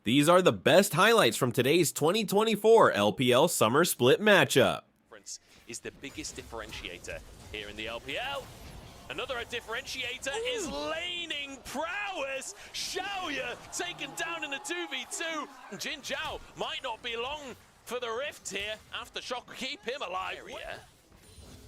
These are the best highlights from today's 2024 LPL Summer Split matchup. Is the biggest differentiator here in the LPL. Another differentiator is laning prowess. Xiaoya taken down in a 2v2. Jin Zhao might not be long for the rift here. Aftershock will keep him alive.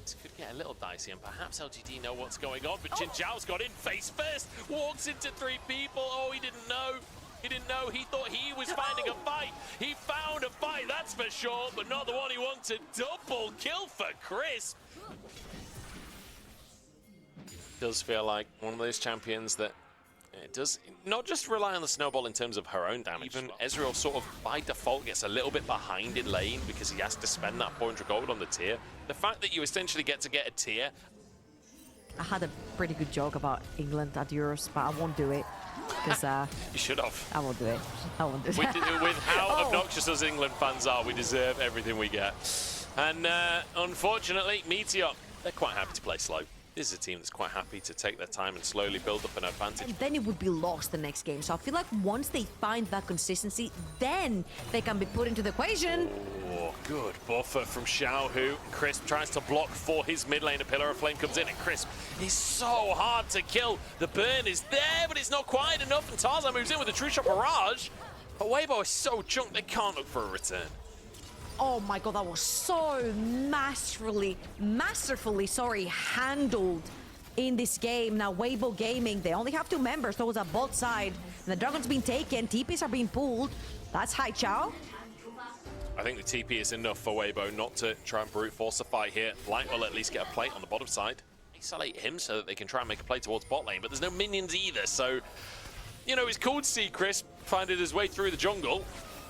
This could get a little dicey, and perhaps LGD know what's going on, but Jin Zhao's got in face first, walks into 3 people. Oh, he didn't know. He didn't know. He thought he was finding a fight. He found a fight, that's for sure, but not the one he wanted. Double kill for Crisp. Does feel like one of those champions that it does not just rely on the snowball in terms of her own damage. Even Ezreal sort of by default gets a little bit behind in lane because he has to spend that 400 gold on the tier. The fact that you essentially get a tier. I had a pretty good joke about England at Euros, but I won't do it. Because you should have. I won't do it. I won't do it. With how obnoxious us England fans are, we deserve everything we get. And unfortunately, Meteor, they're quite happy to play slow. This is a team that's quite happy to take their time and slowly build up an advantage. And then it would be lost the next game. So I feel like once they find that consistency, then they can be put into the equation. Oh, good buffer from Xiaohu. Crisp tries to block for his mid lane. A Pillar of Flame comes in, and Crisp is so hard to kill. The burn is there, but it's not quite enough. And Tarzan moves in with a True Shot Barrage. But Weibo is so junked, they can't look for a return. Oh my god, that was so masterfully handled in this game. Now Weibo Gaming, they only have 2 members, those are both sides. And the Dragon's been taken, TPs are being pulled. That's Haichao. I think the TP is enough for Weibo not to try and brute force a fight here. Light will at least get a plate on the bottom side. Isolate him so that they can try and make a play towards bot lane, but there's no minions either, so you know, it's cool to see Crisp finding his way through the jungle.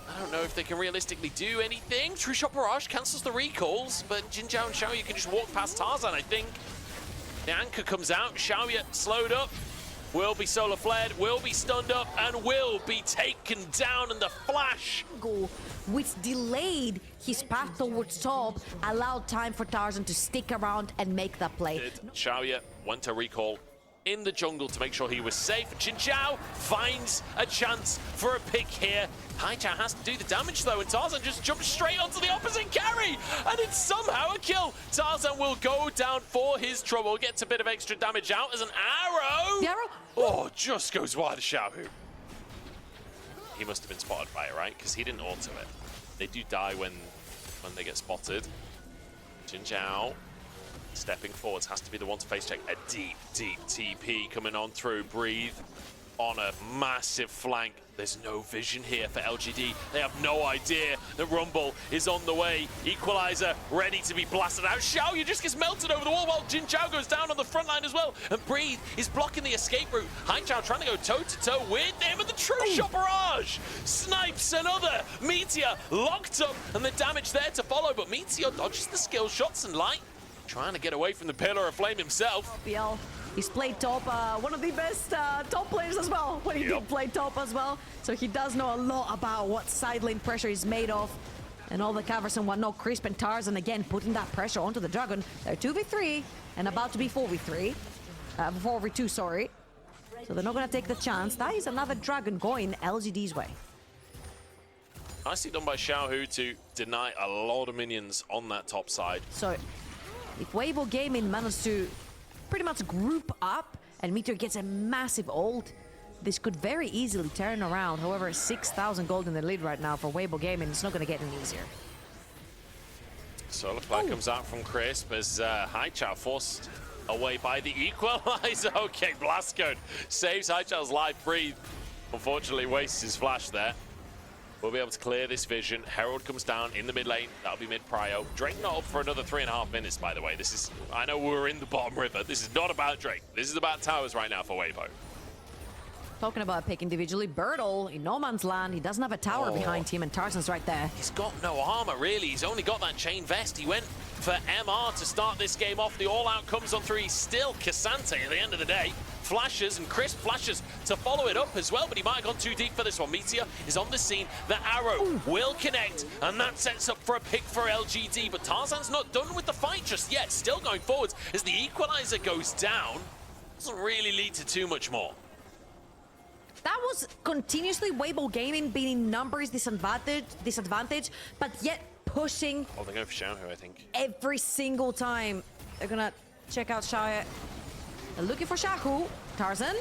I don't know if they can realistically do anything. True Shot Barrage cancels the recalls, but Jin Zhao and Xiaoya can just walk past Tarzan, I think. The anchor comes out, Xiaoya slowed up, will be solar flared, will be stunned up, and will be taken down in the flash. Which delayed his path towards top, allowed time for Tarzan to stick around and make that play. Xiaoya went to recall in the jungle to make sure he was safe. Jin Zhao finds a chance for a pick here. Haichao has to do the damage though, and Tarzan just jumps straight onto the opposite carry, and it's somehow a kill. Tarzan will go down for his trouble, gets a bit of extra damage out as an arrow. The arrow? Oh, just goes wide of Xiaohu. He must have been spotted by it, right? Because he didn't auto it. They do die when they get spotted. Jin Zhao stepping forwards, has to be the one to face check. A deep TP coming on through. Breathe on a massive flank. There's no vision here for LGD. They have no idea that Rumble is on the way. Equalizer ready to be blasted out. Xiaoya just gets melted over the wall while Jin Zhao goes down on the front line as well. And Breathe is blocking the escape route. Haichao trying to go toe-to-toe with him, and the True Shot Barrage snipes another. Meteor locked up, and the damage there to follow, but Meteor dodges the skill shots, and Light trying to get away from the Pillar of Flame himself. OPL, he's played top, one of the best top players as well, when he did play top as well. So he does know a lot about what side lane pressure is made of. And all the covers and whatnot. Crisp and Tarzan again putting that pressure onto the Dragon. They're 2v3 and about to be 4v3. 4v2, sorry. So they're not going to take the chance. That is another Dragon going LGD's way. Nicely done by Xiaohu to deny a lot of minions on that top side. So if Weibo Gaming manages to pretty much group up and Meteor gets a massive ult, this could very easily turn around. However, 6,000 gold in the lead right now for Weibo Gaming. It's not going to get any easier. Solar Flare comes out from Crisp as Haichao forced away by the equalizer. Okay, Blast Code saves Haichao's life. Breathe, unfortunately, wastes his flash there. We'll be able to clear this vision. Herald comes down in the mid lane. That'll be mid prio. Drake not up for another 3.5 minutes, by the way. This is, I know we're in the bottom river. This is not about Drake. This is about towers right now for Weibo. Talking about pick individually, Birdle in no man's land. He doesn't have a tower behind him, and Tarzan's right there. He's got no armor, really. He's only got that chain vest. He went for MR to start this game off. The all-out comes on through. He's still Cassante at the end of the day. Flashes and Crisp flashes to follow it up as well, but he might have gone too deep for this one. Meteor is on the scene. The arrow will connect, and that sets up for a pick for LGD, but Tarzan's not done with the fight just yet. Still going forwards as the equalizer goes down. Doesn't really lead to too much more. That was continuously Weibo Gaming being in numbers disadvantage, but yet pushing. Oh, they're going for Xiaohu, I think. Every single time. They're gonna check out Xiaohu. They're looking for Xiaohu. Tarzan.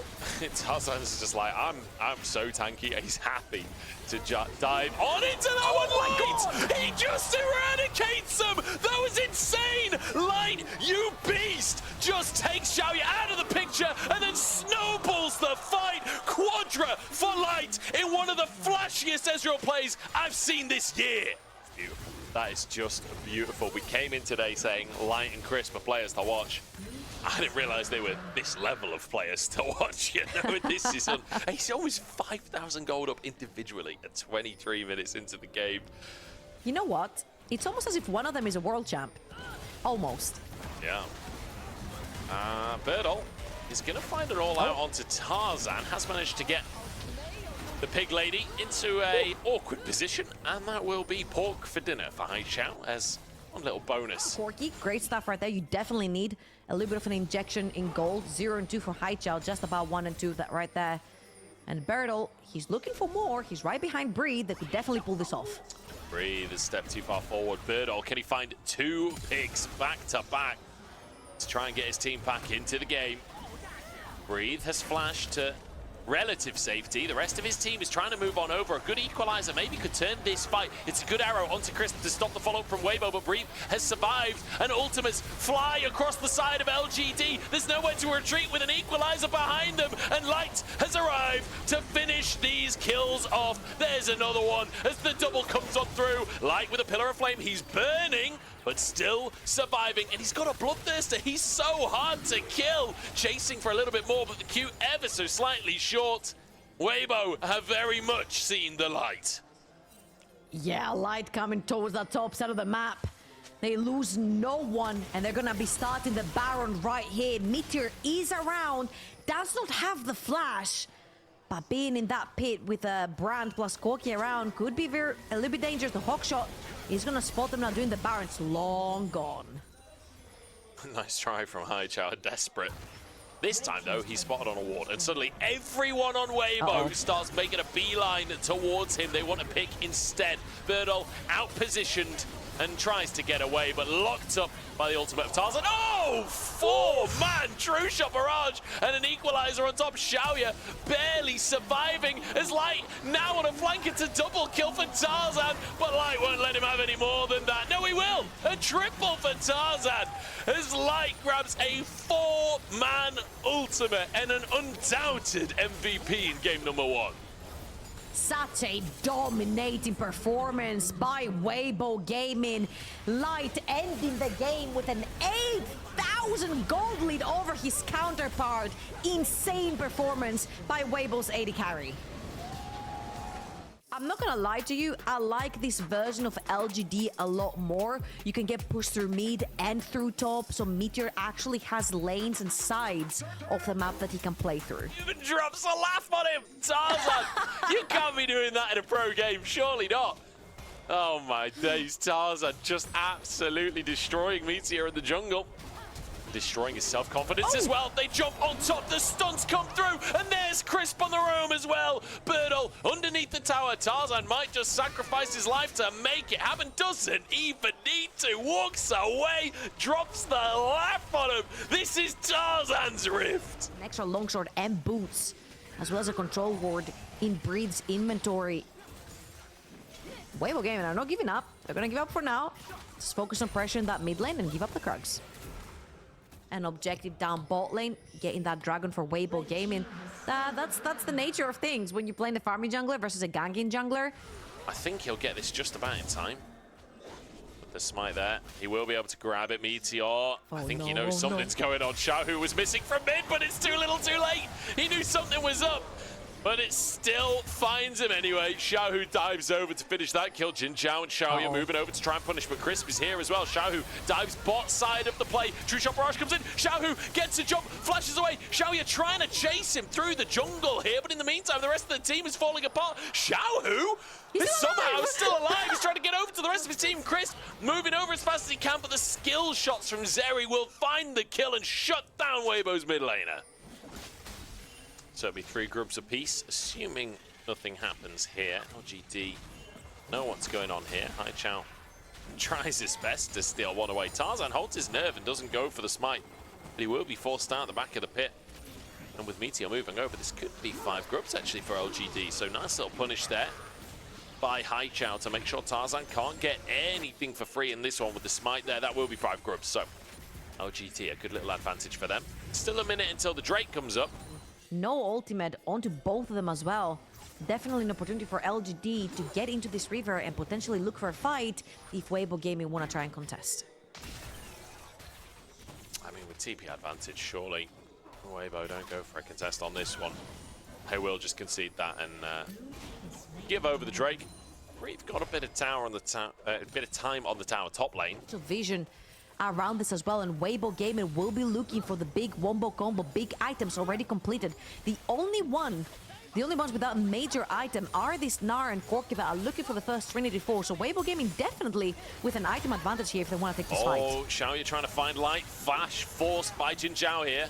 Tarzan's just like, I'm so tanky. He's happy to dive on into that one. Light! He just eradicates them. That was insane. Light, you beast, just takes Xiaoyu out of the picture and then snowballs the fight. Quadra for Light in one of the flashiest Ezreal plays I've seen this year. Beautiful. That is just beautiful. We came in today saying Light and Crisp are players to watch. I didn't realize they were this level of players to watch, you know, this season. He's almost 5,000 gold up individually at 23 minutes into the game. You know what? It's almost as if one of them is a world champ. Almost. Yeah. Birdle is going to find it all out onto Tarzan. Has managed to get the pig lady into a awkward position, and that will be pork for dinner for Haichao as one little bonus. Corky, great stuff right there. You definitely need a little bit of an injection in gold. 0 and 2 for Haichao, just about 1 and 2 that right there. And Birdle, he's looking for more. He's right behind Breed that could definitely pull this off. Breed is step too far forward. Birdle, can he find 2 pigs back to back to try and get his team back into the game? Breathe has flashed to relative safety. The rest of his team is trying to move on over. A good equalizer maybe could turn this fight. It's a good arrow onto Crisp to stop the follow-up from Weibo, but Breathe has survived, and ultimates fly across the side of LGD. There's nowhere to retreat with an equalizer behind them, and Light has arrived to finish these kills off. There's another one as the double comes on through. Light with a pillar of flame. He's burning, but still surviving, and he's got a bloodthirster. He's so hard to kill. Chasing for a little bit more, but the Q ever so slightly short. Weibo have very much seen the light. Yeah, Light coming towards the top side of the map. They lose no one, and they're gonna be starting the Baron right here. Meteor is around, does not have the flash, but being in that pit with a Brand plus Corky around could be a little bit dangerous. The Hawk shot is gonna spot them now doing the Baron's long gone. Nice try from Haichao, desperate. This time, though, he's spotted on a ward, and suddenly everyone on Weibo starts making a beeline towards him. They want to pick instead. Birdle out-positioned and tries to get away, but locked up by the ultimate of Tarzan. Oh, 4-man true shot barrage and an equalizer on top. Xiaoyu barely surviving as Light now on a flank. It's a double kill for Tarzan, but Light won't let him have any more than that. No, he will. A triple for Tarzan as Light grabs a 4-man ultimate and an undoubted MVP in game number 1. Such a dominating performance by Weibo Gaming. Light ending the game with an 8,000 gold lead over his counterpart. Insane performance by Weibo's AD carry. I'm not gonna lie to you, I like this version of LGD a lot more. You can get pushed through mid and through top, so Meteor actually has lanes and sides of the map that he can play through. Even drops a laugh on him, Tarzan. You can't be doing that in a pro game, surely not. Oh my days, Tarzan just absolutely destroying Meteor in the jungle. Destroying his self-confidence as well. They jump on top, the stunts come through, and there's Crisp on the roam as well. Birdle underneath the tower. Tarzan might just sacrifice his life to make it happen. Doesn't even need to. Walks away, drops the laugh on him. This is Tarzan's Rift. An extra longsword and boots, as well as a control ward in Breed's inventory. Weibo Gaming are not giving up. They're gonna give up for now. Just focus on pressure in that mid lane and give up the Krugs. An objective down bot lane, getting that dragon for Weibo Gaming. That's the nature of things when you're playing the farming jungler versus a ganking jungler. I think he'll get this just about in time. With the smite there, he will be able to grab it. Meteor, I think he knows something's going on. Xiaohu was missing from mid, but it's too little too late. He knew something was up, but it still finds him anyway. Xiaohu dives over to finish that kill. Jin Zhao and Xiaoyu moving over to try and punish, but Crisp is here as well. Xiaohu dives bot side of the play. True shot barrage comes in. Xiaohu gets a jump, flashes away. Xiaoyu trying to chase him through the jungle here, but in the meantime, the rest of the team is falling apart. Xiaohu is somehow still alive. He's trying to get over to the rest of his team. Crisp moving over as fast as he can, but the skill shots from Zeri will find the kill and shut down Weibo's mid laner. So it'll be 3 groups apiece, assuming nothing happens here. LGD know what's going on here. Haichao tries his best to steal one away. Tarzan holds his nerve and doesn't go for the smite, but he will be forced out the back of the pit. And with Meteor moving over, this could be 5 groups actually for LGD. So nice little punish there by Haichao to make sure Tarzan can't get anything for free in this one with the smite there. That will be 5 groups. So LGD, a good little advantage for them. Still a minute until the Drake comes up. No ultimate onto both of them as well. Definitely an opportunity for LGD to get into this river and potentially look for a fight if Weibo Gaming want to try and contest. I mean, with TP advantage, surely Weibo don't go for a contest on this one. They will just concede that and give over the Drake. We've got a bit of tower on the a bit of time on the tower top lane. Vision around this as well, and Weibo Gaming will be looking for the big wombo combo, big items already completed. The only ones without a major item are this Gnar and Corki that are looking for the first Trinity 4. So Weibo Gaming definitely with an item advantage here if they want to take this fight. Oh, Xiaoya trying to find light. Flash forced by Jin Zhao here.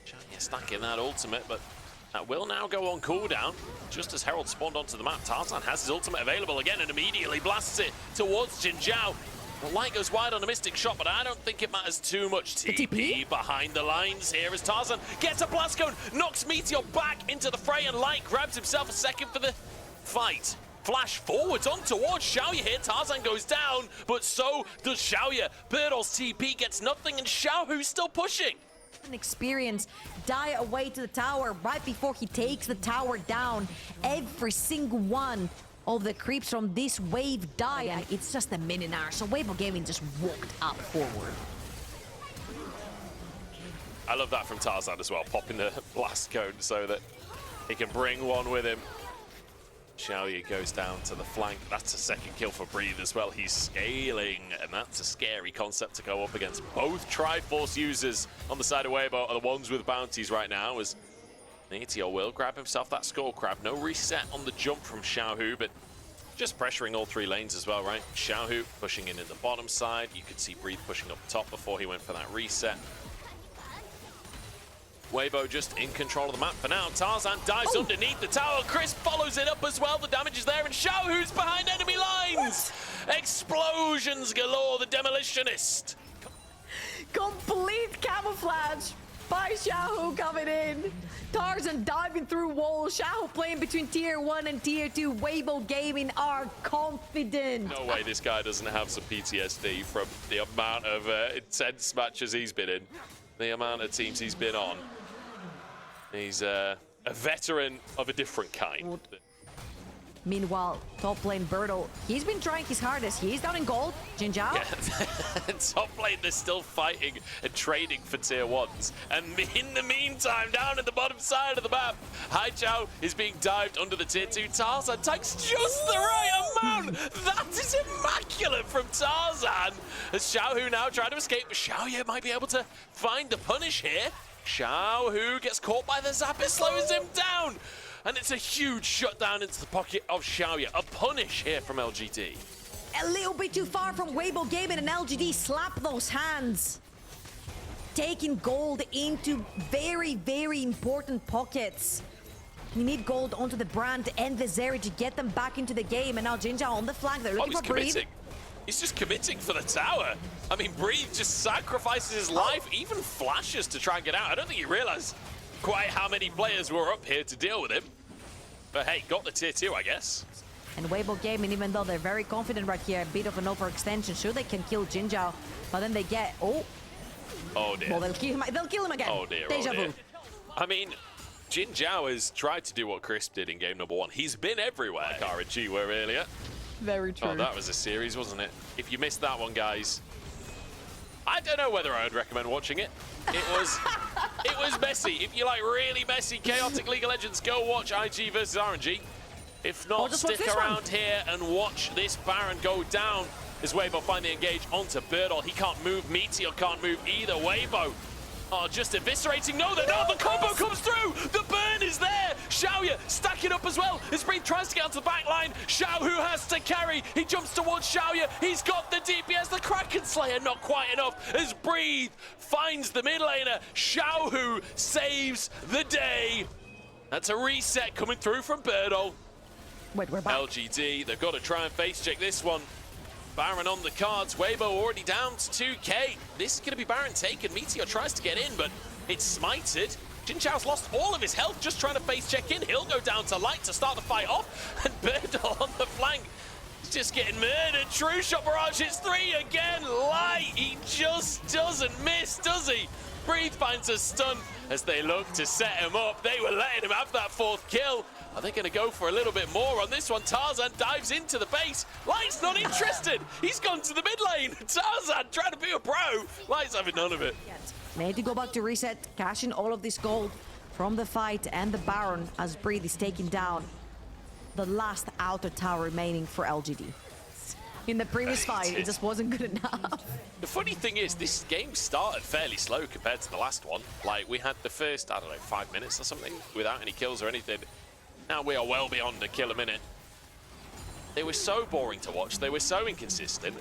Xiaoya stacking that ultimate, but that will now go on cooldown. Just as Herald spawned onto the map, Tarzan has his ultimate available again and immediately blasts it towards Jin Zhao. The light goes wide on a Mystic shot, but I don't think it matters too much. TP behind the lines here as Tarzan gets a blast cone, knocks Meteor back into the fray, and Light grabs himself a second for the fight. Flash forwards on towards Xiaoya here. Tarzan goes down, but so does Xiaoya. Birdle's TP gets nothing, and Xiaohu's still pushing. An experience die away to the tower right before he takes the tower down. Every single one of the creeps from this wave die, and it's just a mini-Gnar, so Weibo Gaming just walked up forward. I love that from Tarzan as well, popping the blast cone so that he can bring one with him. Xiaoya goes down to the flank. That's a second kill for Breathe as well. He's scaling, and that's a scary concept to go up against. Both Triforce users on the side of Weibo are the ones with bounties right now, as Meteor will grab himself that skull crab. No reset on the jump from Xiaohu, but just pressuring all 3 lanes as well, right? Xiaohu pushing in the bottom side. You could see Breathe pushing up top before he went for that reset. Weibo just in control of the map for now. Tarzan dives underneath the tower. Chris follows it up as well. The damage is there, and Xiaohu's behind enemy lines. Explosions galore, the demolitionist. Complete camouflage by Xiaohu coming in. Tarzan diving through walls. Xiaohu playing between tier 1 and tier 2. Weibo Gaming are confident. No way this guy doesn't have some PTSD from the amount of intense matches he's been in, the amount of teams he's been on. He's a veteran of a different kind. Meanwhile, top lane Birdle, he's been trying his hardest. He's down in gold. Jin Zhao. Yeah. Top lane, they're still fighting and trading for tier 1s. And in the meantime, down at the bottom side of the map, Haichao is being dived under the tier 2. Tarzan takes just the right amount. That is immaculate from Tarzan. As Xiaohu now trying to escape, but Xiaoya might be able to find the punish here. Xiaohu gets caught by the zap, it slows him down. And it's a huge shutdown into the pocket of Xiaoya. A punish here from LGD. A little bit too far from Weibo Gaming, and LGD slap those hands. Taking gold into very, very important pockets. You need gold onto the Brand and the Zeri to get them back into the game. And now Jin Zhao on the flank. They're looking for Breathe. He's just committing for the tower. I mean, Breathe just sacrifices his life, even flashes to try and get out. I don't think he realized quite how many players were up here to deal with him. But hey, got the tier 2, I guess. And Weibo Gaming, even though they're very confident right here, a bit of an overextension. Sure, they can kill Jin Zhao, but then they get... Oh dear. Well, they'll kill him again. Oh dear, Deja vu. I mean, Jin Zhao has tried to do what Crisp did in game number 1. He's been everywhere, like RNG were earlier. Very true. Oh, that was a series, wasn't it? If you missed that one, guys, I don't know whether I would recommend watching it. It was messy. If you like really messy, chaotic League of Legends, go watch IG versus RNG. If not, stick around here and watch this Baron go down as Weibo finally engage onto Birdle. He can't move. Meteor can't move either. Weibo are just eviscerating. No, they're not. The combo comes through. The burn is there. Xiaoya stacking up as well. As Breathe tries to get onto the back line. Xiaohu has to carry. He jumps towards Xiaoya. He's got the DPS. The Kraken Slayer not quite enough. As Breathe finds the mid laner. Xiaohu saves the day. That's a reset coming through from Birdo. Wait, we're back. LGD, they've got to try and face check this one. Baron on the cards, Weibo already down to 2k. This is going to be Baron taken. Meteor tries to get in, but it's smited. Jin Chao's lost all of his health just trying to face check in. He'll go down to Light to start the fight off, and Birdo on the flank is just getting murdered. True Shot Barrage hits 3 again. Light, he just doesn't miss, does he? Breathe finds a stun as they look to set him up. They were letting him have that 4th kill. Are they going to go for a little bit more on this one? Tarzan dives into the base. Light's not interested. He's gone to the mid lane. Tarzan trying to be a pro. Light's having none of it. Need to go back to reset, cash in all of this gold from the fight and the Baron as Breathe is taking down the last outer tower remaining for LGD. In the previous fight, it just wasn't good enough. The funny thing is, this game started fairly slow compared to the last one. Like, we had the first, I don't know, 5 minutes or something without any kills or anything. Now we are well beyond a kill a minute. They were so boring to watch. They were so inconsistent.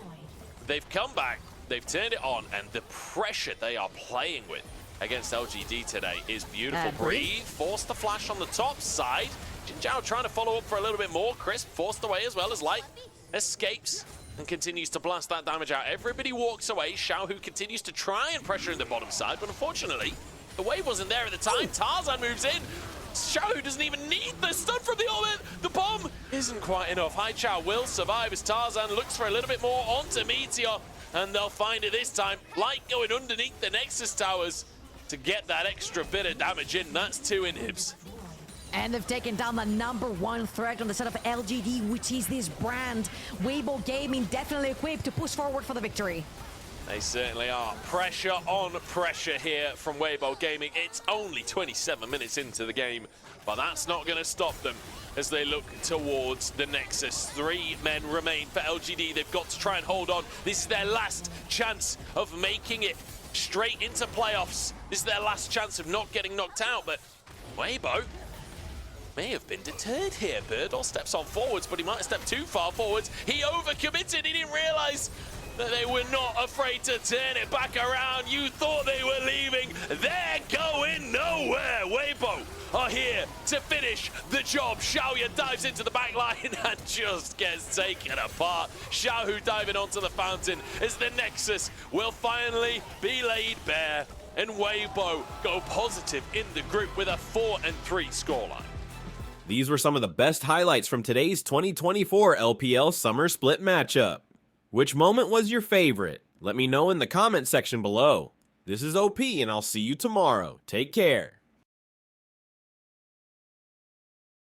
They've come back, they've turned it on, and the pressure they are playing with against LGD today is beautiful. Breathe forced the flash on the top side. Jin Chao trying to follow up for a little bit more. Crisp forced away as well as Light escapes and continues to blast that damage out. Everybody walks away. Xiao, who continues to try and pressure in the bottom side, but unfortunately, the wave wasn't there at the time. Tarzan moves in. Xiao, who doesn't even need the stun from the orbit. The bomb isn't quite enough. Hai Chao will survive as Tarzan looks for a little bit more onto Meteor, and they'll find it this time. Light going underneath the Nexus towers to get that extra bit of damage in. That's 2 inhibs. And they've taken down the #1 threat on the side of LGD, which is this brand. Weibo Gaming definitely equipped to push forward for the victory. They certainly are. Pressure on pressure here from Weibo Gaming. It's only 27 minutes into the game, but that's not going to stop them as they look towards the Nexus. 3 men remain for LGD. They've got to try and hold on. This is their last chance of making it straight into playoffs. This is their last chance of not getting knocked out, but Weibo may have been deterred here. Birdall steps on forwards, but he might have stepped too far forwards. He overcommitted. He didn't realize that they were not afraid to turn it back around. You thought they were leaving. They're going nowhere. Weibo are here to finish the job. Xiaoya dives into the back line and just gets taken apart. Xiaohu diving onto the fountain as the Nexus will finally be laid bare. And Weibo go positive in the group with a 4-3 scoreline. These were some of the best highlights from today's 2024 LPL Summer Split matchup. Which moment was your favorite? Let me know in the comment section below. This is OP, and I'll see you tomorrow. Take care.